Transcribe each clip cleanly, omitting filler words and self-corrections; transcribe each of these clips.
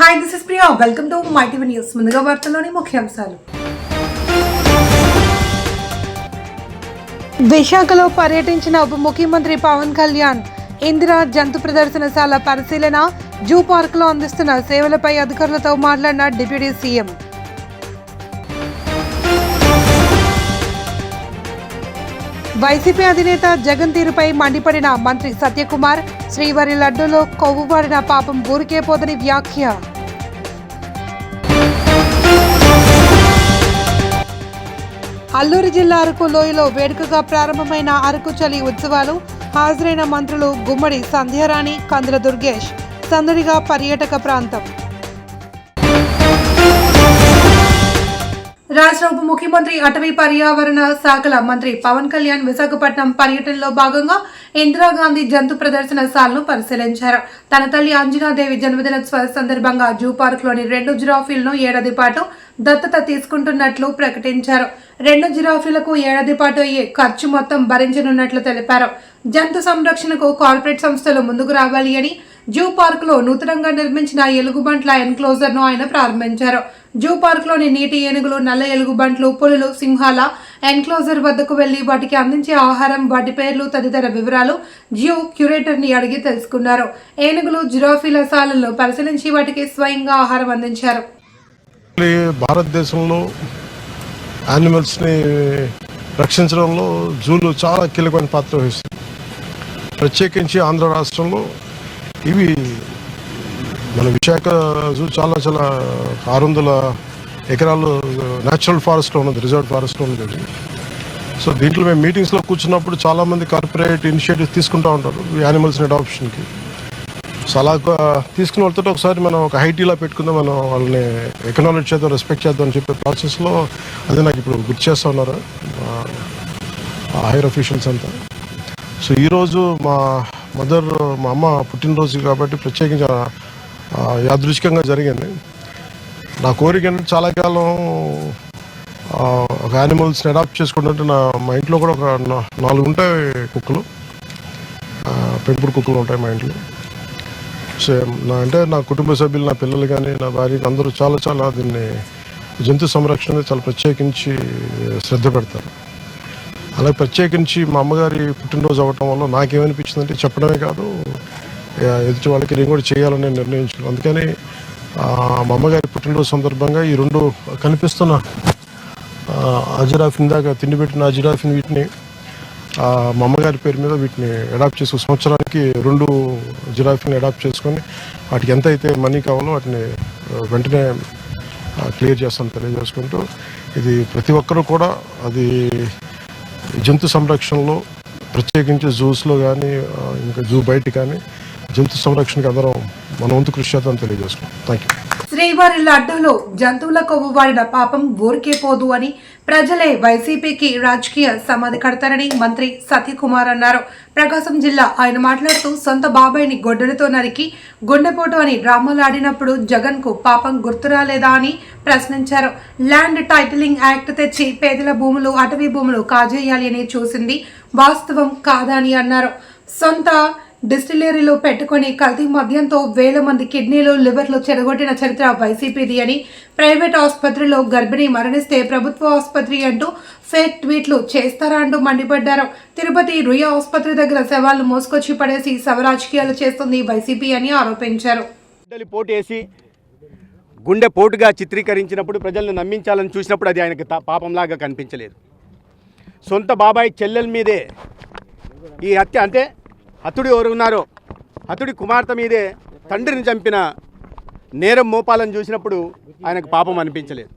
Hi, this is Priya. Welcome to My TV News. ముందుగా వార్తల్లోని ముఖ్యాంశాలు. విశాఖలో పర్యటించిన ఉప ముఖ్యమంత్రి పవన్ కళ్యాణ్ ఇందిరా జంతు ప్రదర్శనశాల పరిశీలన, జూ పార్కులో అందిస్తున్న సేవలపై అధికారులతో మాట్లాడిన డిప్యూటీ సీఎం. వైసీపీ అధినేత జగన్ తీరుపై మండిపడిన మంత్రి సత్యకుమార్, శ్రీవారి లడ్డూలో కొవ్వు వాడిన పాపం ఊరికే పోదని వ్యాఖ్య. అల్లూరు జిల్లా అరకు లోయలో వేడుకగా ప్రారంభమైన అరకు చలి ఉత్సవాలు. హాజరైన మంత్రులు గుమ్మడి సంధ్యారాణి, కందుల దుర్గేష్. సందడిగా పర్యాటక ప్రాంతం. రాష్ట్ర ఉప ముఖ్యమంత్రి అటవీ పర్యావరణ శాఖల మంత్రి పవన్ కళ్యాణ్ విశాఖపట్నం పర్యటనలో భాగంగా ఇందిరాగాంధీ జంతు ప్రదర్శనశాలను పరిశీలించారు. తన తల్లి అంజనాదేవి జన్మదినోత్సవ సందర్భంగా జూ పార్కులోని 2 జిరాఫీలను ఏడాది పాటు దత్తత తీసుకుంటున్నట్లు ప్రకటించారు. 2 జిరాఫీలకు ఏడాది పాటు అయ్యే ఖర్చు మొత్తం భరించనున్నట్లు తెలిపారు. జంతు సంరక్షణకు కార్పొరేట్ సంస్థలు ముందుకు రావాలి అని జూ పార్క్ లో నూతనంగా నిర్మించిన ఎలుగుబంట్ల ఎన్క్లోజర్ ను ఆయన ప్రారంభించారు. జూ పార్క్ లోని నీటి ఏనుగులు, నల్ల ఎలుగుబంట్లు, పులులు, సింహాల ఎన్క్లోజర్ వద్దకు వెళ్లి వాటికి అందించే ఆహారం, వాటి పేర్లు తదితర వివరాలు జూ క్యూరేటర్ ని అడిగి తెలుసుకున్నారు. ఏనుగులు, జిరాఫీల శాలలను పరిశీలించి వాటికి స్వయంగా ఆహారం అందించారు. భారతదేశంలో యానిమల్స్ ని రక్షించడంలో జూలు చాలా కీలకమైన పాత్ర వహిస్తుంది. ప్రత్యేకించి ఆంధ్ర రాష్ట్రంలో ఇవి మన విశాఖ జూ చాలా 600 ఎకరాలు న్యాచురల్ ఫారెస్ట్లో ఉన్నది, రిజర్వ్ ఫారెస్ట్లో ఉన్నది. సో దీంట్లో మేము మీటింగ్స్లో కూర్చున్నప్పుడు చాలామంది కార్పొరేట్ ఇనిషియేటివ్స్ తీసుకుంటూ ఉంటారు యానిమల్స్ని అడాప్షన్కి. సో అలా తీసుకున్న వాళ్ళతో ఒకసారి మనం ఒక హైటీలా పెట్టుకుందాం, మనం వాళ్ళని ఎకనాలజీ చేద్దాం, రెస్పెక్ట్ చేద్దాం అని చెప్పే ప్రాసెస్లో అదే నాకు ఇప్పుడు గుర్తు చేస్తూ ఉన్నారు హైర్ అఫీషియల్స్ అంతా. సో ఈరోజు మా అమ్మ పుట్టినరోజు కాబట్టి ప్రత్యేకించి యాదృచ్ఛికంగా జరిగింది. నా కోరిక ఏంటంటే చాలా కాలం ఒక యానిమల్స్ని అడాప్ట్ చేసుకుంటుంటే మా ఇంట్లో కూడా ఒక 4 ఉంటాయి కుక్కలు, పెంపుడు కుక్కలు ఉంటాయి మా ఇంట్లో. సో నా కుటుంబ సభ్యులు, నా పిల్లలు కానీ, నా భార్య అందరూ చాలా దీన్ని జంతు సంరక్షణ చాలా ప్రత్యేకించి శ్రద్ధ పెడతారు. అలాగే ప్రత్యేకించి మా అమ్మగారి పుట్టినరోజు అవ్వటం వల్ల నాకేమనిపించిందంటే చెప్పడమే కాదు, ఎదుటి వాళ్ళకి నేను కూడా చేయాలని నిర్ణయించుకున్నాను. అందుకని మా అమ్మగారి పుట్టినరోజు సందర్భంగా ఈ 2 కనిపిస్తున్న అజిరాఫ్, ఇందాక తిండి పెట్టిన అజిరాఫ్ని, వీటిని మా అమ్మగారి పేరు మీద వీటిని అడాప్ట్ చేసుకుని సంవత్సరానికి 2 జిరాఫీని అడాప్ట్ చేసుకొని వాటికి ఎంత అయితే మనీ కావాలో వాటిని వెంటనే క్లియర్ చేస్తాను తెలియజేసుకుంటూ, ఇది ప్రతి ఒక్కరూ కూడా అది జంతు సంరక్షణలో ప్రత్యేకించి జూస్లో కానీ ఇంకా జూ బయట కానీ జంతు సంరక్షణకి అందరం మన వంతు కృషి చేద్దాం తెలియజేసుకుంటాం. Thank you. శ్రీవారి లడ్డూలో జంతువుల కొవ్వు వాడిన పాపం ఊరికే పోదు అని ప్రజలే వైసీపీకి రాజకీయ సమాధి కడతారని మంత్రి సత్యకుమార్ అన్నారు. ప్రకాశం జిల్లా ఆయన మాట్లాడుతూ సొంత బాబాయిని గొడ్డలితో నరికి గుండెపోటు అని డ్రామాలు ఆడినప్పుడు జగన్ కు పాపం గుర్తురాలేదా అని ప్రశ్నించారు. ల్యాండ్ టైటిలింగ్ యాక్ట్ తెచ్చి పేదల భూములు, అటవీ భూములు కాజేయాలి అని చూసింది వాస్తవం కాదా అని అన్నారు. సొంత డిస్టిలరీలో పెట్టుకుని కల్తీ మద్యంతో వేల మంది కిడ్నీలు, లివర్లు చెడగొట్టిన చరిత్ర వైసీపీది అని, ప్రైవేట్ ఆసుపత్రిలో గర్భిణి మరణిస్తే ప్రభుత్వ ఆసుపత్రి అంటూ ఫేక్ ట్వీట్లు చేస్తారా అంటూ మండిపడ్డారు. తిరుపతి రుయా ఆసుపత్రి దగ్గర శవాలను మోసుకొచ్చి పడేసి శవరాజకీయాలు చేస్తుంది వైసీపీ అని ఆరోపించారు. పోటేసి గుండె పోటుగా చిత్రీకరించినప్పుడు ప్రజలను నమ్మించాలని చూసినప్పుడు అది ఆయనకు పాపంలాగా కనిపించలేదు. సొంత బాబాయ్ చెల్లెల మీదే ఈ హత్య, అంటే హతుడు ఎవరు ఉన్నారో హతుడి కుమార్తె మీదే తండ్రిని చంపిన నేరం మోపాలను చూసినప్పుడు ఆయనకు పాపం అనిపించలేదు.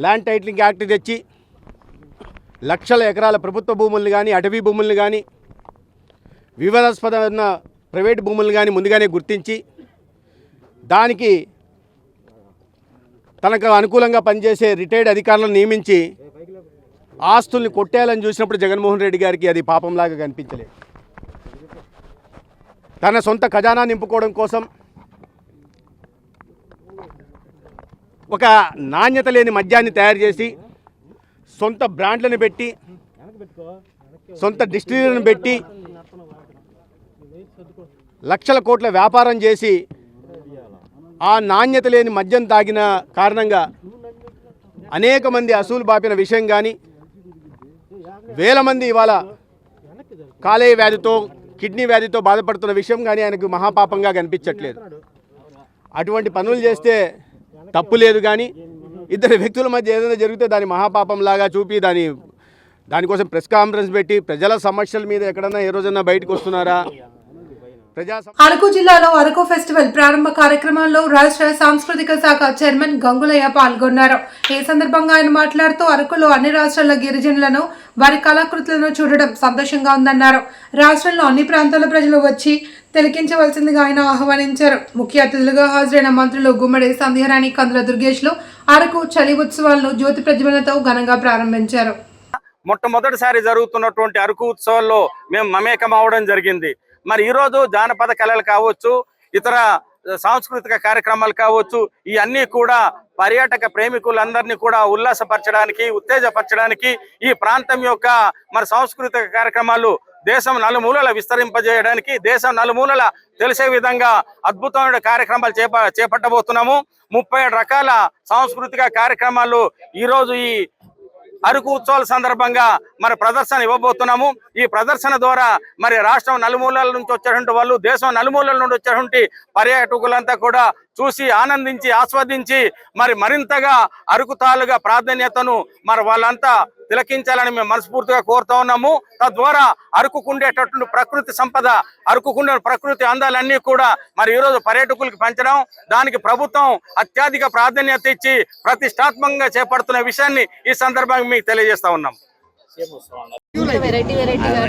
ల్యాండ్ టైటిలింగ్ యాక్ట్ తెచ్చి లక్షల ఎకరాల ప్రభుత్వ భూముల్ని కానీ, అటవీ భూముల్ని కానీ, వివాదాస్పదమైన ప్రైవేట్ భూముల్ని కానీ ముందుగానే గుర్తించి దానికి తనకు అనుకూలంగా పనిచేసే రిటైర్డ్ అధికారులను నియమించి ఆస్తుల్ని కొట్టేయాలని చూసినప్పుడు జగన్మోహన్ రెడ్డి గారికి అది పాపంలాగా కనిపించలేదు. తన సొంత ఖజానా నింపుకోవడం కోసం ఒక నాణ్యత లేని మద్యాన్ని తయారు చేసి సొంత బ్రాండ్లను పెట్టి, సొంత డిస్టిలరీలను పెట్టి లక్షల కోట్ల వ్యాపారం చేసి ఆ నాణ్యత లేని మద్యం తాగిన కారణంగా అనేక మంది అసూలు బాపిన విషయం కానీ, వేల మంది ఇవాళ కాలేయ వ్యాధితో కిడ్నీ వ్యాధితో బాధపడుతున్న విషయం కానీ ఆయనకు మహాపాపంగా కనిపించట్లేదు. అటువంటి పనులు చేస్తే తప్పు లేదు, కానీ ఇద్దరు వ్యక్తుల మధ్య ఏదైనా జరిగితే దాన్ని మహాపాపంలాగా చూపి దానికోసం ప్రెస్ కాన్ఫరెన్స్ పెట్టి ప్రజల సమస్యల మీద ఎక్కడన్నా ఏ రోజన్నా బయటకు వస్తున్నారా? అరకు జిల్లాలో అరకు ఫెస్టివల్ ప్రారంభ కార్యక్రమంలో రాష్ట్ర సాంస్కృతిక శాఖ చైర్మన్ గంగులయ్య పాల్గొన్నారు. ఈ సందర్భంగా ఆయన మాట్లాడుతూ అరకులో అన్ని రాష్ట్రాల గిరిజనులను వారి కళాకృతులను చూడడం సంతోషంగా ఉందన్నారు. రాష్ట్రంలో అన్ని ప్రాంతాల ప్రజలు వచ్చి తిలకించవలసిందిగా ఆయన ఆహ్వానించారు. ముఖ్య అతిథులుగా హాజరైన మంత్రులు గుమ్మడి సంధ్యారాణి, కందుల దుర్గేష్లు అరకు చలి ఉత్సవాలను జ్యోతి ప్రజ్వలనతో ఘనంగా ప్రారంభించారు. మొట్టమొదటిసారి జరుగుతున్నటువంటి అరకు ఉత్సవాల్లో మేము మమేకం అవడం జరిగింది. మరి ఈరోజు జానపద కళలు కావచ్చు, ఇతర సాంస్కృతిక కార్యక్రమాలు కావచ్చు, ఇవన్నీ కూడా పర్యాటక ప్రేమికులందరినీ కూడా ఉల్లాసపరచడానికి, ఉత్తేజపరచడానికి, ఈ ప్రాంతం యొక్క మరి సాంస్కృతిక కార్యక్రమాలు దేశం నలుమూలల విస్తరింపజేయడానికి, దేశం నలుమూలల తెలిసే విధంగా అద్భుతమైన కార్యక్రమాలు చేపట్టబోతున్నాము. 37 రకాల సాంస్కృతిక కార్యక్రమాలు ఈరోజు ఈ అరకు ఉత్సవాల సందర్భంగా మరి ప్రదర్శన ఇవ్వబోతున్నాము. ఈ ప్రదర్శన ద్వారా మరి రాష్ట్రం నలుమూలల నుంచి వచ్చేటువంటి వాళ్ళు, దేశం నలుమూలల నుండి వచ్చేటువంటి పర్యాటకులంతా కూడా చూసి ఆనందించి ఆస్వాదించి మరి మరింతగా అరకు తాలుగా ప్రాధాన్యతను మరి వాళ్ళంతా తిలకించాలని మేము మనస్ఫూర్తిగా కోరుతా ఉన్నాము. తద్వారా అరకుకుండేటటువంటి ప్రకృతి సంపద, అరకుకుండే ప్రకృతి అందాలన్నీ కూడా మరి ఈరోజు పర్యాటకులకు పెంచడం, దానికి ప్రభుత్వం అత్యధిక ప్రాధాన్యత ఇచ్చి ప్రతిష్టాత్మకంగా చేపడుతున్న విషయాన్ని ఈ సందర్భంగా మీకు తెలియజేస్తా ఉన్నాం. వెరైటీ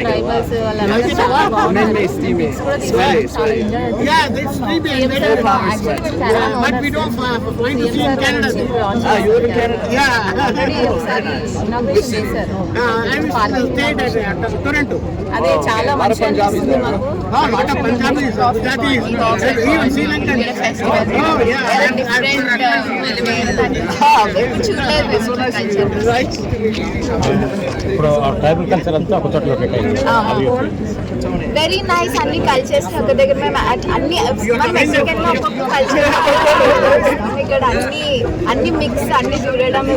ట్రైబల్స్ అదే చాలా మంచి అనిపిస్తుంది వెరీ నైస్. అన్ని కల్చర్స్ ఒక దగ్గర మేము అన్ని మెక్సికన్ లో ఒక్కొక్క కల్చర్ ఇక్కడ అన్ని మిక్స్ అన్ని చూడడం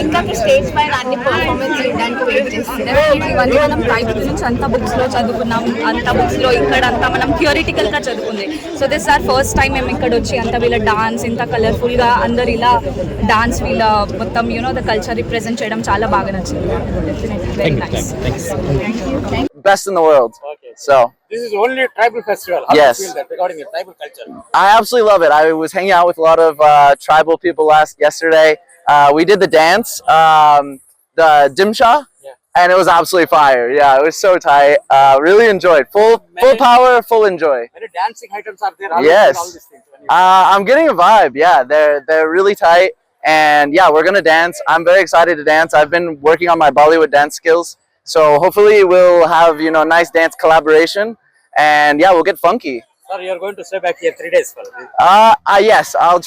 ఇంకా స్టేజ్ పైన అన్ని పర్ఫార్మెన్స్ చేయడానికి వెయిట్ చేస్తున్నాం. ఇవన్నీ మనం ట్రైబల్ నుంచి అంతా బుక్స్ లో చదువుకున్నాం, అంత బుక్స్ లో ఇక్కడ అంతా మనం థియరిటికల్ గా చదువుకుంది. So this are first time మేము ఇక్కడ వచ్చి అంత వీళ్ళ డాన్స్ ఇంత కలర్ఫుల్ గా అందరు ఇలా డాన్స్ వీళ్ళ మొత్తం ద కల్చర్ రిప్రజెంట్ చేయడం చాలా బాగా నచ్చింది. Very nice. Best in the world. Okay. So This is only tribal festival. How Yes. do you feel that regarding your tribal culture? I absolutely love it. I was hanging out with a lot of tribal people yesterday. We did the dance, the dimsha, and it was absolutely fire. Yeah, it was so tight. Really enjoyed. Full power, full enjoy. Many dancing items are there. Yes. All these things. I'm getting a vibe. Yeah, they're really tight, and yeah, we're gonna dance. I'm very excited to dance. I've been working on my Bollywood dance skills. So hopefully we'll have, nice dance collaboration, and yeah, we'll get funky. Sir, you're going to stay back here 3 days. Yes, I'll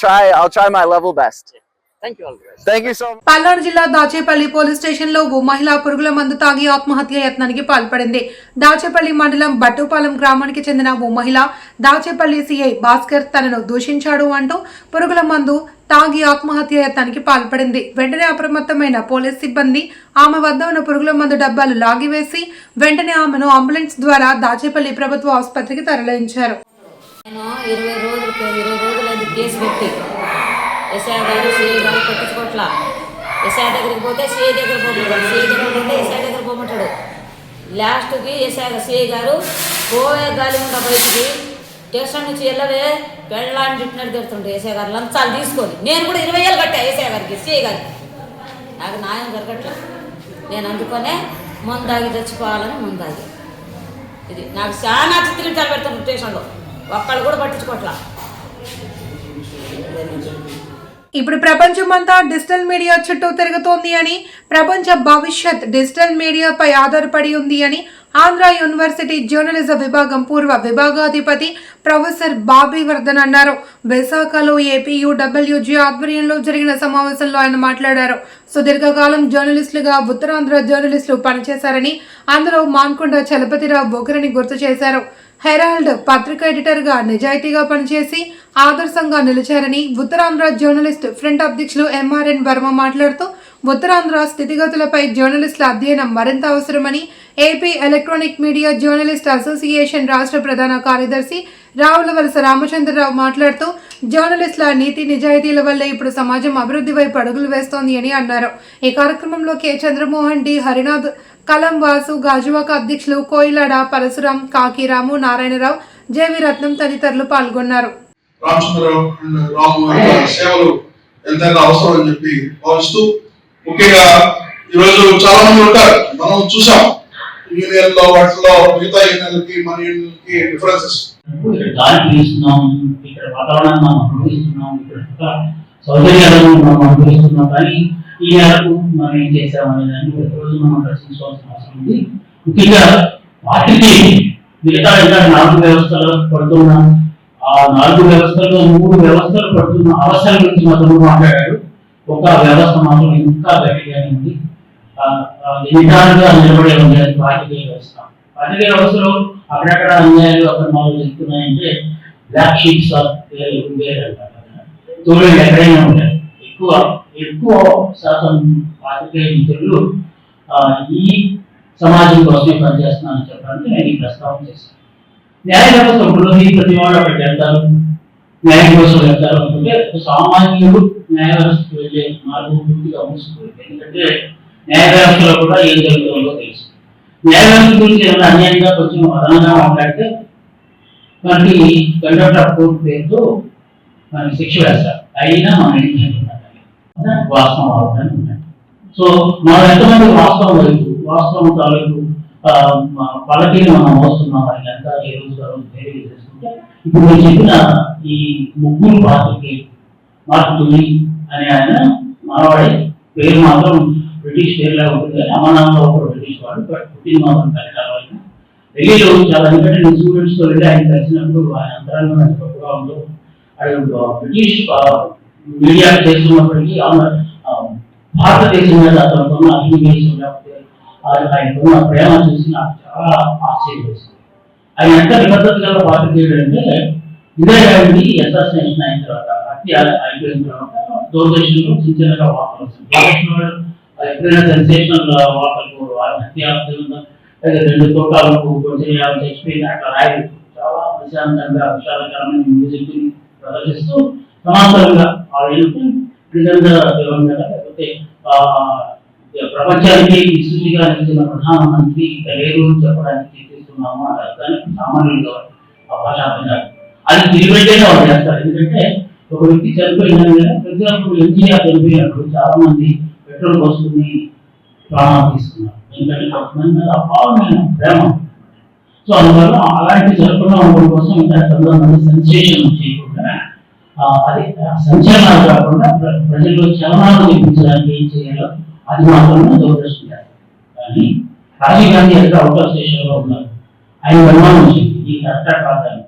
try my level best. Thank you all guys. Thank you so much. Palnadu జిల్లా Dachepalli police station లో ఓ మహిళ పురుగుల మందు తాగి ఆత్మహత్య యత్నానికి పాల్పడింది. దాచేపల్లి మండలం బట్టుపాలెం గ్రామానికి చెందిన ఓ మహిళ దాచేపల్లి సిఐ భాస్కర్ తనను దూషించాడు అంటూ పురుగుల మందు తాగి ఆత్మహత్య యత్నానికి పాల్పడింది. వెంటనే అప్రమత్తమైన పోలీస్ సిబ్బంది ఆమె వద్ద ఉన్న పురుగుల మందు డబ్బాలు లాగివేసి వెంటనే ఆమెను అంబులెన్స్ ద్వారా దాచేపల్లి ప్రభుత్వ ఆసుపత్రికి తరలించారు. 20 రోజులు కేసు పెట్టి ఎస్ఐ గారు సిఐ గారు పట్టించుకోవట్లా. ఎస్ఐ దగ్గరికి పోతే సిఐ దగ్గర పోమంటాడు, సిఐ దగ్గర పోతే ఎస్ఐ దగ్గర పోమంటాడు. లాస్ట్కి సిఐ గారు పోయే గాలి ఉండ బయటికి స్టేషన్ నుంచి వెళ్ళవే పెళ్ళాన్ని తిట్టినట్టు తిడుతుంటే ఎస్ఐ గారు లంచాలు తీసుకొని. నేను కూడా 20 ఏళ్ళు కట్టా ఎస్ఐ గారికి, సిఐ గారికి. నాకు న్యాయం జరగట్లా. నేను అందుకనే ముందాగి చచ్చిపోవాలని ముందాగి ఇది నాకు చాలా చిత్రించాలు పెడుతున్నాను స్టేషన్లో. ఒక్కళ్ళు కూడా పట్టించుకోవట్లా. ఇప్పుడు ప్రపంచమంతా డిజిటల్ మీడియా చుట్టూ తిరుగుతోంది అని, ప్రపంచ భవిష్యత్ డిజిటల్ మీడియాపై ఆధారపడి ఉంది అని ఆంధ్ర యూనివర్సిటీ జర్నలిజం విభాగం పూర్వ విభాగాధిపతి ప్రొఫెసర్ బాబీ వర్ధన్ అన్నారు. విశాఖలో ఏపీయూడబ్ల్యూజీ ఆధ్వర్యంలో జరిగిన సమావేశంలో ఆయన మాట్లాడారు. సుదీర్ఘకాలం జర్నలిస్టులుగా ఉత్తరాంధ్ర జర్నలిస్టులు పనిచేశారని, అందులో మాన్కొండ చలపతిరావు ఒకరిని గుర్తు చేశారు. హెరాల్డ్ పత్రిక ఎడిటర్గా నిజాయితీగా పనిచేసి ఆదర్శంగా నిలిచారని ఉత్తరాంధ్ర జర్నలిస్ట్ ఫ్రంట్ అధ్యక్షులు ఎంఆర్ఎన్ వర్మ మాట్లాడుతూ ఉత్తరాంధ్ర స్థితిగతులపై జర్నలిస్టుల అధ్యయనం మరింత అవసరమని AP electronic media journalist association రాష్ట్ర ప్రధాన కార్యదర్శి రావులవలస రామచంద్రరావు మాట్లాడుతూ జర్నలిస్టుల నీతి నిజాయితీల వల్లే ఇప్పుడు సమాజం అభివృద్ధి వైపు అడుగులు వేస్తోంది అని అన్నారు. ఈ కార్యక్రమంలో కె చంద్రమోహన్ డి హరినాథ్ కలం వాసు గాజువాక అధ్యక్షులు కోయిలాడ పరశురాం కాకిరాము నారాయణరావు జేవి రత్నం తదితరులు పాల్గొన్నారు. సేవలు ఎంతైనా అవసరం అని చెప్పి భావిస్తూ ముఖ్యంగా ఈరోజు చాలా మంది ఉంటారు, మనం చూసాం యూనియన్ లో వాటిలో మిగతా యూనియన్లకి మన యూనియన్కి డిఫరెన్సెస్. ఇక్కడ గాలి పీలుస్తున్నాం, ఇక్కడ వాతావరణాన్ని మనం అనుభవిస్తున్నాం, ఇక్కడ సౌకర్యాలను మనం అనుభవిస్తున్నాం, కానీ ఈ మేరకు మనం ఏం చేసామనే దాన్ని ప్రతిరోజు మనం ప్రశ్నించుకోవాల్సిన అవసరం ఉంది. ముఖ్యంగా వాటికి మిగతా ఇంకా 4 వ్యవస్థలు పడుతున్నా ఆ 4 వ్యవస్థల్లో 3 వ్యవస్థలు పడుతున్న అవసరం గురించి మాత్రం మాట్లాడాడు. ఒక వ్యవస్థ మాత్రం ఇంకా గట్టిగానే ఉంది, నిటారుగా నిలబడే ఉంది, అది పార్టీ వ్యవస్థ. పార్టీ వ్యవస్థలో అక్కడక్కడ అన్యాయాలు అక్రమాలు జరుగుతున్నాయంటే బ్లాక్ షీట్స్ తోడు ఎక్కడైనా ఉంటాయి. ఎక్కువ శాతం పాత్రికేయ మిత్రులు ఈ సమాజం కోసమే పనిచేస్తున్నానని చెప్పడానికి నేను ఈ ప్రస్తావన చేశాను. న్యాయ వ్యవస్థ ఉంటుంది, ప్రతి వాళ్ళు అక్కడికి వెళ్తారు, న్యాయం కోసం వెళ్తారు అనుకుంటే సామాన్యుడు న్యాయ వ్యవస్థకు వెళ్ళే మార్గం పూర్తిగా మూసుకుపోయింది. ఎందుకంటే న్యాయ వ్యవస్థలో కూడా ఏం జరుగుతుందో తెలుసు. న్యాయ వ్యవస్థ గురించి ఏమైనా అన్యాయంగా కొంచెం అదనంగా మాట్లాడితే మనకి కండక్ట్ ఆఫ్ కోర్టు పేరుతో మనకి శిక్ష వేస్తారు. అయినా మనం ఏం చేస్తున్నారు వాస్తవం అవగానే ఉన్నాయి. సో మనం ఎంతమంది వాస్తవం తాలూకు పలకీని మనం మోస్తున్నాం అని ఎంత ఏ రోజు చేసుకుంటే ఇప్పుడు నేను చెప్పిన ఈ 3 పాత్రకి మార్పుతుంది అని ఆయన మనవాడే పేరు మాత్రం బ్రిటిష్ పేరులా ఉంటుంది, అమనాంలో ఒకరు బ్రిటిష్ వాడు, బట్ పుట్టిన మాత్రం కలకాలైన ఢిల్లీలో చాలా. ఎందుకంటే నేను స్టూడెంట్స్ తో వెళ్ళి ఆయన కలిసినప్పుడు ఆయన అంతరంగం ఎంత గొప్పగా ఉందో, బ్రిటిష్ మీడియా చేస్తున్నప్పటికీ భారతదేశం మీద అతను అభినివేశం లేకపోతే ఆయనకున్న ప్రేమ చూసి నాకు చాలా ఆశ్చర్యం వేసింది. ఆయన ఎంత నిబద్ధత గల పాత్ర చేయడంటే ఇందిరాగాంధీ అసాసినేషన్ అయిన తర్వాత హత్య అయిపోయిన తర్వాత దూరదర్శన్లో చిన్నగా వార్తలు వస్తుంది. ఎప్పుడైనా సెన్సేషనల్ వార్తలు హత్య 2 తోటాలకు చచ్చిపోయింది అట్లా రాయలు చాలా ప్రశాంతంగా విశాలకరమైన మ్యూజిక్ ప్రదర్శిస్తూ సమాంతరంగా లేకపోతే ప్రపంచానికి సూచిగా నిలిచిన ప్రధానమంత్రి లేరు చెప్పడానికి చేస్తున్నాము అంటారు. దానికి సామాన్యులుగా భాషాపంగా అది తిరిగిపెట్టేగా వాళ్ళు చేస్తారు. ఎందుకంటే ఒక వ్యక్తి చనిపోయిన ప్రజలకు ఎన్టీఆర్ చనిపోయినప్పుడు చాలా మంది పెట్రోల్ పోసుకుని ప్రాణాలు తీసుకున్నారు. ఎందుకంటే కొంతమంది అపారమైన ప్రేమ. సో అందువల్ల అలాంటి జరగకుండా ఉండడం కోసం ఇంకా 9 మంది సెన్సేషన్ చేయకుండా అది సంచలనాలు కాకుండా ప్రజల్లో చలనాలు నిర్మించడానికి ఏం చేయాలో అది మాత్రమే దూరదర్శన్ చేస్తారు. కానీ రాజీవ్ గాంధీ ఎక్కడ అవుట్ ఆఫ్ స్టేషన్ లో ఉన్నారు, ఆయన నిర్మాణం వచ్చింది ఈ కరెక్టా కాదని.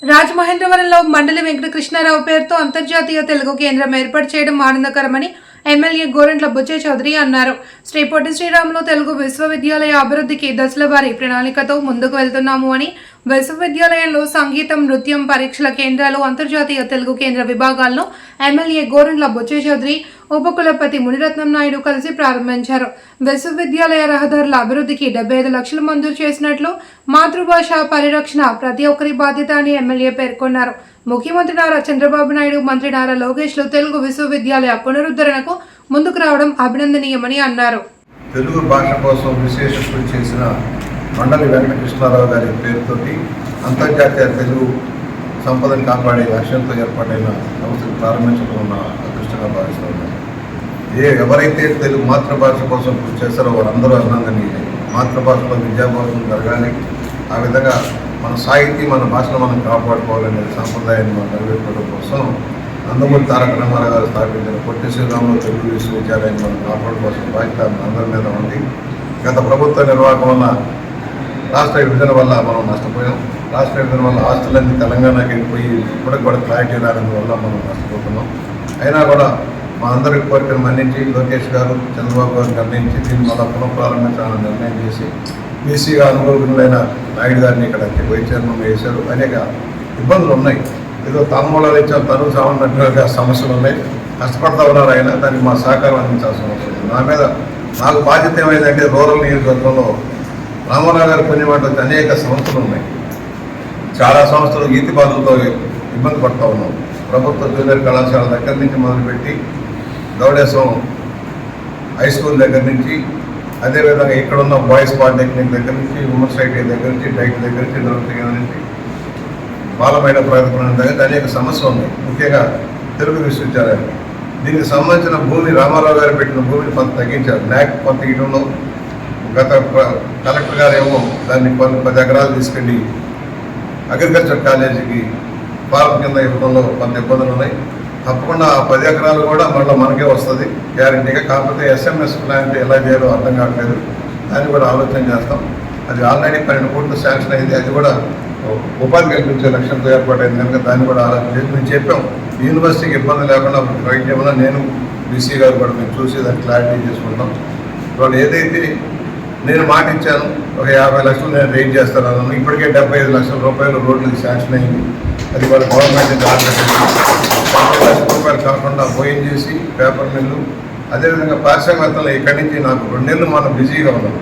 రాజమహేంద్రవరంలో మండలి వెంకటకృష్ణారావు పేరుతో అంతర్జాతీయ తెలుగు కేంద్రం ఏర్పాటు చేయడం ఆనందకరమని ఎమ్మెల్యే గోరంట్ల బుచ్చే చౌదరి అన్నారు. శ్రీ పొట్టి శ్రీరాములు తెలుగు విశ్వవిద్యాలయ అభివృద్ధికి దశల వారీ ప్రణాళికతో ముందుకు వెళ్తున్నాము అని, విశ్వవిద్యాలయంలో సంగీతం, నృత్యం పరీక్షల కేంద్రాలు, అంతర్జాతీయ తెలుగు కేంద్ర విభాగాలను ఎమ్మెల్యే గోరంట్ల బుచ్చే చౌదరి, ఉపకులపతి మునిరత్నం నాయుడు కలిసి ప్రారంభించారు. విశ్వవిద్యాలయ రహదారుల అభివృద్ధికి 75 లక్షలు మంజూరు చేసినట్లు, మాతృభాష పరిరక్షణ ప్రతి ఒక్కరి బాధ్యత అని ఎమ్మెల్యే పేర్కొన్నారు. ముఖ్యమంత్రి నారా చంద్రబాబు నాయుడు, మంత్రి నారా లోకేష్లు తెలుగు విశ్వవిద్యాలయ పునరుద్ధరణకు ముందుకు రావడం అభినందనీయమని అన్నారు. తెలుగు భాష కోసం విశేష కృషి చేసిన మండలి వెంకటకృష్ణారావు గారి పేరుతోటి అంతర్జాతీయ తెలుగు సంపదను కాపాడే లక్ష్యంతో ఏర్పాటైన సంస్థను ప్రారంభించడం అదృష్టంగా భావిస్తున్నాను. ఎవరైతే తెలుగు మాతృభాష కోసం కృషి చేస్తారో వారందరూ అభినందనీయులే. మాతృభాషలో విద్యాభ్యాసం జరగాలి, ఆ విధంగా మన సాహితీ మన భాషను మనం కాపాడుకోవాలనే సాంప్రదాయాన్ని మనం నెరవేర్చడం కోసం నందమూరి తారక రామారావు గారు స్థాపించిన పొట్టి శ్రీరాములు తెలుగు విశ్వవిద్యాలయాన్ని మనం కాపాడుకోవాల్సిన బాధ్యత అందరి మీద ఉంది. గత ప్రభుత్వ నిర్వాహకం వల్ల రాష్ట్ర విభజన వల్ల మనం నష్టపోయాం. రాష్ట్ర విభజన వల్ల ఆస్తులన్నీ తెలంగాణకి వెళ్ళిపోయి ఇప్పటికి కూడా క్లారిటీ రానందు వల్ల మనం నష్టపోతున్నాం. అయినా కూడా మా అందరి కోరికను మన్నించి లోకేష్ గారు, చంద్రబాబు గారు నిర్ణయించి దీన్ని మళ్ళీ పునఃప్రారంభించాలని నిర్ణయం చేసి బీసీగా అనుభవజ్ఞులైన నాయుడు గారిని ఇక్కడ వైస్ చైర్మన్ వేశారు. అనేక ఇబ్బందులు ఉన్నాయి. ఏదో తలమూలలు ఇచ్చాం తను సామన్నట్టుగా సమస్యలు ఉన్నాయి. కష్టపడతా ఉన్నారు ఆయన. దానికి మా సహకారం అందించాల్సిన అవసరం ఉంది. నా మీద నాకు బాధ్యత ఏమైందంటే రూరల్ నియోజకవర్గంలో రామారావు గారి పుణ్యమాట అనేక సంస్థలు ఉన్నాయి. చాలా సంస్థలు ఈతి బాధలతో ఇబ్బంది పడుతూ ఉన్నాం. ప్రభుత్వ జూనియర్ కళాశాల దగ్గర నుంచి మొదలుపెట్టి గౌడేశం హై స్కూల్ దగ్గర నుంచి, అదేవిధంగా ఇక్కడ ఉన్న బాయ్స్ పాలిటెక్నిక్ దగ్గర నుంచి, ఉమెన్స్ ఐటీ దగ్గర నుంచి, డైట్ దగ్గర నుంచి, దగ్గర నుంచి, బాలమైన ప్రాతిపదికన దగ్గర అనేక సమస్యలు ఉన్నాయి. ముఖ్యంగా తెలుగు విశ్వవిద్యాలయం దీనికి సంబంధించిన భూమి రామారావు గారు పెట్టిన భూమిని కొంత తగ్గించారు. న్యాక్ కొంత ఇవ్వడంలో గత కలెక్టర్ గారు ఏమో దాన్ని 10 ఎకరాలు తీసుకెళ్ళి అగ్రికల్చర్ కాలేజీకి ఫారం కింద ఇవ్వడంలో కొంత ఇబ్బందులు ఉన్నాయి. తప్పకుండా ఆ 10 ఎకరాలు కూడా మళ్ళీ మనకే వస్తుంది గ్యారంటీగా. కాకపోతే SMS ప్లాంట్ ఎలా చేయాలో అర్థం కావట్లేదు. దాన్ని కూడా ఆలోచన చేస్తాం. అది ఆల్రెడీ 12 కోట్లు శాంక్షన్ అయింది. అది కూడా ఉపాధి కల్పించే లక్ష్యంతో ఏర్పాటైంది కనుక దాన్ని కూడా ఆలోచన చేసి మేము చెప్పాం. యూనివర్సిటీకి ఇబ్బంది లేకుండా రైట్ ఏమన్నా నేను బీసీ గారు కూడా మేము చూసి దాన్ని క్లారిటీ చేసుకుంటాం. వాళ్ళు ఏదైతే నేను మాట ఇచ్చాను ఒక 50 లక్షలు నేను రేట్ చేస్తాను. ఇప్పటికే 75 లక్షల రూపాయలు రోడ్లకు శాంక్షన్ అయింది. అది వాళ్ళ గవర్నమెంట్ ఆర్డర్ 50 లక్షల రూపాయలు కాకుండా పోయిన్ చేసి పేపర్ మిల్లు, అదేవిధంగా పారిశ్రామికవేత్తలు ఇక్కడి నుంచి నాకు 2 నెలలు మనం బిజీగా ఉన్నాం.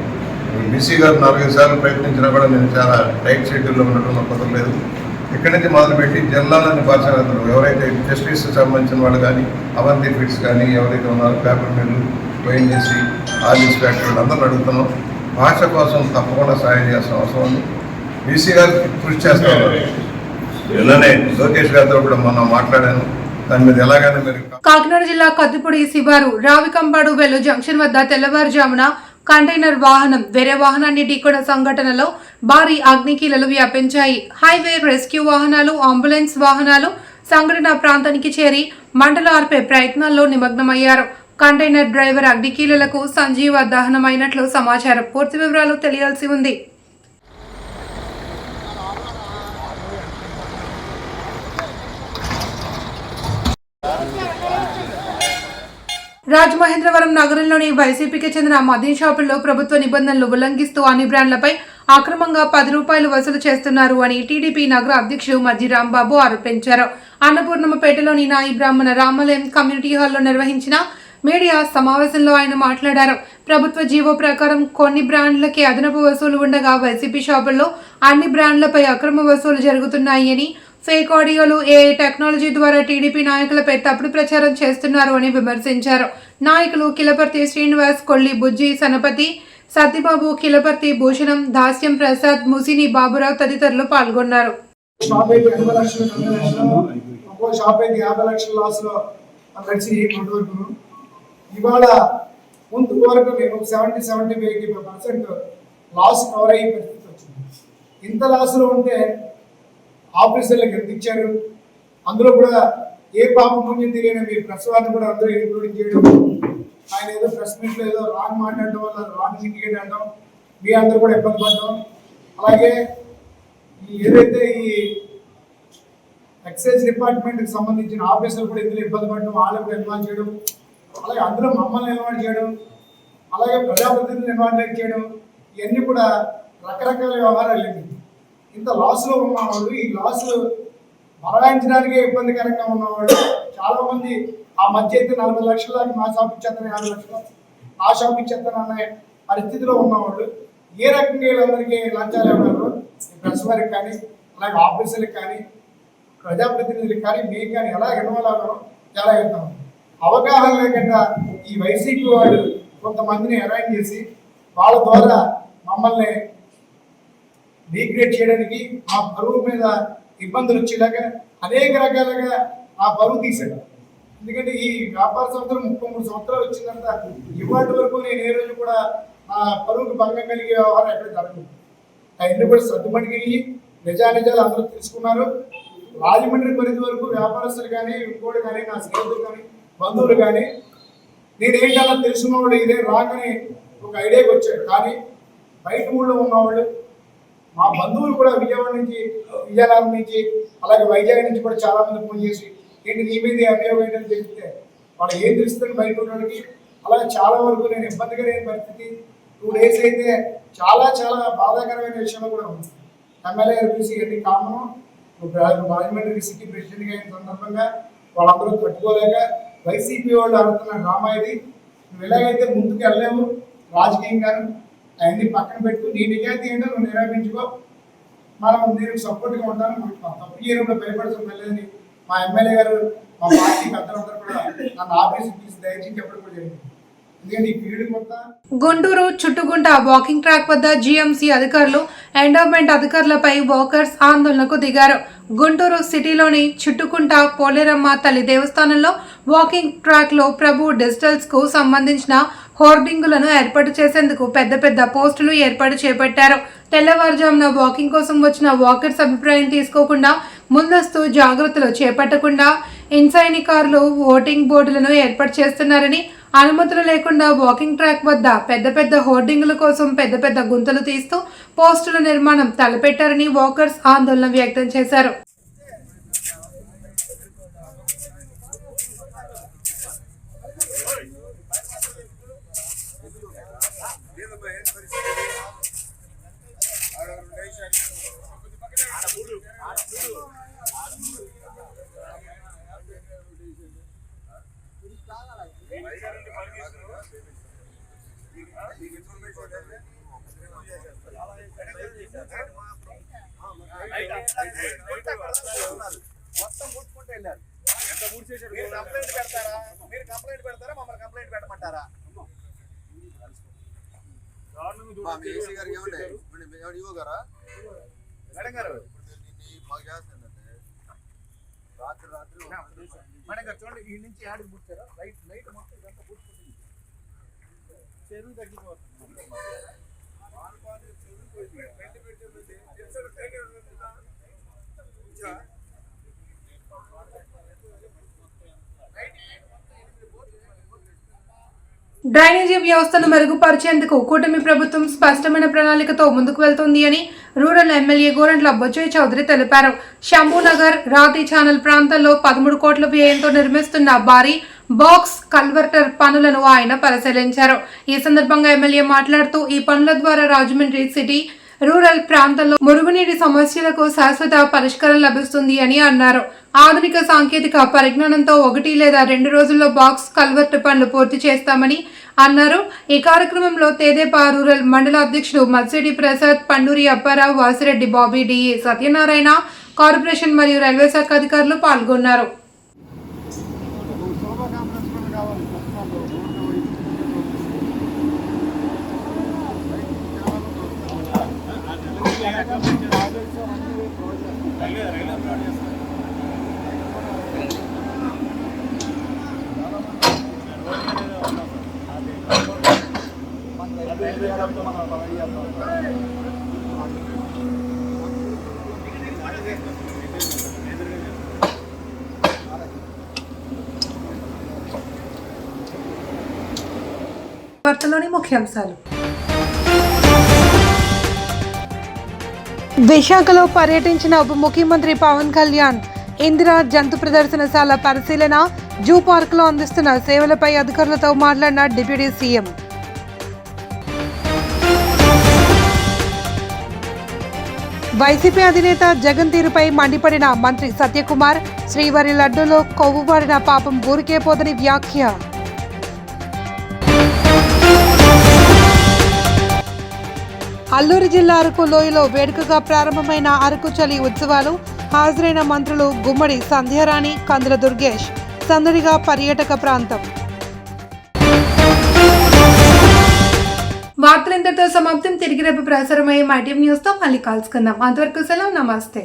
బీసీ గారు 4-5 సార్లు ప్రయత్నించినా కూడా నేను చాలా టైట్ షెడ్యూల్లో ఉండటం కుదరలేదు. ఇక్కడి నుంచి మొదలుపెట్టి జిల్లాలోని పారిశ్రామికవేత్తలు ఎవరైతే జస్టిస్ సంబంధించిన వాళ్ళు కానీ, అవంతి ఫిట్స్ కానీ ఎవరైతే ఉన్నారో పేపర్ మిల్లు, పోయిన్ చేసి ఆర్డిస్ ఫ్యాక్టరీ అందరూ అడుగుతున్నాం. భాష కోసం తప్పకుండా సాయం చేయాల్సిన అవసరం ఉంది. బీసీ గారు కృషి చేస్తూ ఉన్నారు. ఇలానే లోకేష్ గారితో కూడా మనం మాట్లాడాను. దాని మీద ఎలాగైనా మీరు కాకినాడ జిల్లా కత్తిపూడి శివారు రావికంపాడు వెల్లు జంక్షన్ వద్ద తెల్లవారుజామున కంటైనర్ వాహనం వేరే వాహనాన్ని ఢీకొన్న సంఘటనలో భారీ అగ్నికీలలు వ్యాపించాయి. హైవే రెస్క్యూ వాహనాలు, అంబులెన్స్ వాహనాలు సంఘటన ప్రాంతానికి చేరి మంటలు ఆర్పే ప్రయత్నాల్లో నిమగ్నమయ్యారు. కంటైనర్ డ్రైవర్ అగ్నికీలలకు సంజీవ దహనమైనట్లు సమాచారం. పూర్తి వివరాలు తెలియాల్సి ఉంది. రాజమహేంద్రవరం నగరంలోని వైసీపీకి చెందిన మద్యం షాపుల్లో ప్రభుత్వ నిబంధనలు ఉల్లంఘిస్తూ అన్ని బ్రాండ్లపై అక్రమంగా 10 రూపాయలు వసూలు చేస్తున్నారు అని టీడీపీ నగర అధ్యక్షుడు మజ్జి రాంబాబు ఆరోపించారు. అన్నపూర్ణమ్మపేటలోని నాయి బ్రాహ్మణ రామాలయం కమ్యూనిటీ హాల్లో నిర్వహించిన మీడియా సమావేశంలో ఆయన మాట్లాడారు. ప్రభుత్వ జీవో ప్రకారం కొన్ని బ్రాండ్లకే అదనపు వసూలు ఉండగా వైసీపీ షాపుల్లో అన్ని బ్రాండ్లపై అక్రమ వసూలు జరుగుతున్నాయి అని, ఫేక్ ఆడియోలు, ఏఐ టెక్నాలజీ ద్వారా టీడీపీ నాయకులపై తప్పుడు ప్రచారం చేస్తున్నారు అని విమర్శించారు. నాయకులు కిలపర్తి శ్రీనివాస్, కొల్లి బుజ్జి, సనపతి, సత్యబాబు, కిలపర్తి భూషణం, దాస్యం ప్రసాద్, ముసిని బాబురావు తదితరులు పాల్గొన్నారు. ఇవాళ ముందు వరకు మేము 70-75% లాస్ కవర్ అయ్యే పరిస్థితి వచ్చింది. ఇంత లాస్లో ఉంటే ఆఫీసర్లకు ఎంత ఇచ్చారు, అందులో కూడా ఏ పాపం పుణ్యం తెలియని మీ ప్రెస్ వారిని కూడా అందరూ ఇంక్లూడింగ్ చేయడం, ఆయన ఏదో ప్రెస్ మీట్లో ఏదో రాంగ్ మాట్లాడటం వల్ల రాంగ్ ఇండికేట్ అనడం, మీ అందరూ కూడా ఇబ్బంది పడడం, అలాగే ఏదైతే ఈ ఎక్సైజ్ డిపార్ట్మెంట్కి సంబంధించిన ఆఫీసర్లు కూడా ఇందులో ఇబ్బంది పడడం, వాళ్ళని కూడా ఇన్వాల్వ్ చేయడం, అలాగే అందరూ మమ్మల్ని ఇన్వాల్వ్ చేయడం, అలాగే ప్రజాప్రతినిధులను ఇన్వాల్వ్ చేయడం, ఇవన్నీ కూడా రకరకాల వ్యవహారాలు ఏంటి. ఇంత లాస్లో ఉన్నవాళ్ళు, ఈ లాస్ భరాయించడానికే ఇబ్బందికరంగా ఉన్నవాళ్ళు చాలామంది ఆ మధ్య అయితే 40 లక్షల దాకా మా షాప్ ఇచ్చేస్తాను, 50 లక్షలు ఆ షాప్ ఇచ్చేస్తాను అనే పరిస్థితిలో ఉన్నవాళ్ళు ఏ రకంగా వీళ్ళందరికీ లంచాలు ఇవ్వగలరు, ప్రెస్ వారికి కానీ, అలాగే ఆఫీసర్లకు కానీ, ప్రజాప్రతినిధులకు కానీ, మీకు కానీ ఎలా ఇన్వాల్వ్ అవ్వడం చాలా వెళ్తాం. అవగాహన లేకుండా ఈ వైసీపీ వాళ్ళు కొంతమందిని అరేంజ్ చేసి వాళ్ళ ద్వారా మమ్మల్ని డీగ్రేడ్ చేయడానికి, ఆ పరువు మీద ఇబ్బందులు వచ్చేలాగా అనేక రకాలుగా ఆ పరువు తీసాడు. ఎందుకంటే ఈ వ్యాపార సంవత్సరం 33 సంవత్సరాలు వచ్చిందంట, ఇవాటి వరకు నేను ఏ రోజు కూడా ఆ పరువుకు భంగం కలిగే వ్యవహారం ఎక్కడ జరగదు. అవన్నీ కూడా సర్దుమణికి నిజానిజాలు అందరూ తెలుసుకున్నారు. రాజమండ్రి పరిధి వరకు వ్యాపారస్తులు కానీ, ఇంకోటి కానీ, నా స్నేహితులు కానీ, బంధువులు కానీ నేనేంటన్నా తెలుసుకున్నవాళ్ళు ఇదే రాగానే ఒక ఐడియాకి వచ్చాడు. కానీ బయట ఊళ్ళో ఉన్నవాళ్ళు, మా బంధువులు కూడా విజయవాడ నుంచి, విజయనగరం నుంచి, అలాగే వైజాగ్ నుంచి కూడా చాలా మంది ఫోన్ చేసి ఏంటి నీ మీద అభియోగం ఏంటని చెప్తే వాళ్ళు ఏం తెలుస్తుంది బయట ఉన్నవాడికి. అలాగే చాలా వరకు నేను ఇబ్బందిగా లేని పరిస్థితి, 2 days అయితే చాలా చాలా బాధాకరమైన విషయంలో కూడా ఉంది. ఎమ్మెల్యే పిలిచి ఎన్ని కామను రాజమండ్రి సిటీ ప్రెసిడెంట్గా అయిన సందర్భంగా వాళ్ళందరూ తట్టుకోలేక వైసీపీ వాళ్ళు ఆడుతున్న డ్రామా ఇది. నువ్వు ఎలాగైతే ముందుకు వెళ్ళలేవు రాజకీయంగాను అవన్నీ పక్కన పెట్టు, నీ నిజాయితీ ఏంటో నువ్వు నిరూపించుకో, మనం నేను సపోర్ట్గా ఉంటాను. తప్పు చేయడం భయపడుతుంది లేదని మా ఎమ్మెల్యే గారు మా పార్టీ పెద్దలందరూ కూడా నన్ను ఆఫీస్కి తీసి దయచేసి చెప్పడం కూడా జరిగింది. గుంటూరు చుట్టుగుంట వాకింగ్ ట్రాక్ వద్ద జీఎంసీ అధికారులు ఎండోమెంట్ అధికారులపై వాకర్స్ ఆందోళనకు దిగారు. గుంటూరు సిటీలోని చుట్టుకుంట పోలేరమ్మ తల్లి దేవస్థానంలో వాకింగ్ ట్రాక్ లో ప్రభు డిజిటల్స్ కు సంబంధించిన హోర్డింగులను ఏర్పాటు చేసేందుకు పెద్ద పెద్ద పోస్టులు ఏర్పాటు చేపట్టారు. తెల్లవారుజామున వాకింగ్ కోసం వచ్చిన వాకర్స్ అభిప్రాయం తీసుకోకుండా, ముందస్తు జాగ్రత్తలు చేపట్టకుండా ఇన్సైనికారులు ఓటింగ్ బోర్డులను ఏర్పాటు చేస్తున్నారని, అనుమతులు లేకుండా వాకింగ్ ట్రాక్ వద్ద పెద్ద పెద్ద హోర్డింగుల కోసం పెద్ద పెద్ద గుంతలు తీస్తూ పోస్టుల నిర్మాణం తలపెట్టారని వాకర్స్ ఆందోళన వ్యక్తం చేశారు. మొత్తం ముట్టుకుంటూ వెళ్ళారు. ఎంత మూడు చేశారు? మీరు కంప్లైంట్ పెడతారా? మీరు కంప్లైంట్ పెడతారా? మమ్మల్ని కంప్లైంట్ పెట్టమంటారా? మేడం గారు చూడండి, ఈ నుంచి యాడికి పుట్టారా? రైట్ నైట్ మొత్తం ఇదంతా పుట్టుకుంటుంది. చెరువు తగ్గిపోతుంది. డ్రైనేజీ వ్యవస్థను మెరుగుపరిచేందుకు కూటమి ప్రభుత్వం స్పష్టమైన ప్రణాళికతో ముందుకు వెళ్తుంది అని రూరల్ ఎమ్మెల్యే గోరంట్ల బొజ్జయ్య చౌదరి తెలిపారు. శంభూనగర్, రాతి ఛానల్ ప్రాంతాల్లో 13 కోట్ల వ్యయంతో నిర్మిస్తున్న భారీ బాక్స్ కన్వర్టర్ పనులను ఆయన పరిశీలించారు. ఈ సందర్భంగా ఎమ్మెల్యే మాట్లాడుతూ, ఈ పనుల ద్వారా రాజమండ్రి సిటీ, రూరల్ ప్రాంతాల్లో మురుగునీటి సమస్యలకు శాశ్వత పరిష్కారం లభిస్తుంది అని అన్నారు. ఆధునిక సాంకేతిక పరిజ్ఞానంతో 1 లేదా 2 రోజుల్లో బాక్స్ కల్వర్ట్ పనులు పూర్తి చేస్తామని అన్నారు. ఈ కార్యక్రమంలో తెదేపా రూరల్ మండల అధ్యక్షుడు మత్స్యడి ప్రసాద్, పండూరి అప్పారావు, వాసిరెడ్డి బాబీ, డిఏ సత్యనారాయణ, కార్పొరేషన్ మరియు రైల్వే శాఖ అధికారులు పాల్గొన్నారు. వార్తలోని ముఖ్యాంశాలు. విశాఖలో పర్యటించిన ఉప ముఖ్యమంత్రి పవన్ కళ్యాణ్ ఇందిరా జంతు ప్రదర్శనశాల పరిశీలన, జూ పార్కులో అందిస్తున్న సేవలపై అధికారులతో మాట్లాడిన డిప్యూటీ సీఎం. వైసీపీ అధినేత జగన్ తీరుపై మండిపడిన మంత్రి సత్యకుమార్, శ్రీవారి లడ్డూలో కొవ్వు వాడిన పాపం ఊరికే పోదని వ్యాఖ్య. అల్లూరు జిల్లా అరకు లోయలో వేడుకగా ప్రారంభమైన అరకు చలి ఉత్సవాలు. హాజరైన మంత్రులు గుమ్మడి సంధ్యారాణి, కందుల దుర్గేష్. సందడిగా పర్యాటక ప్రాంతం. వార్తలు ఇంతటితో సమాప్తం. తిరిగి రేపు ప్రసారమయ్యే మైటీఎం న్యూస్తో మళ్ళీ కలుసుకుందాం. అంతవరకు సెలవు, నమస్తే.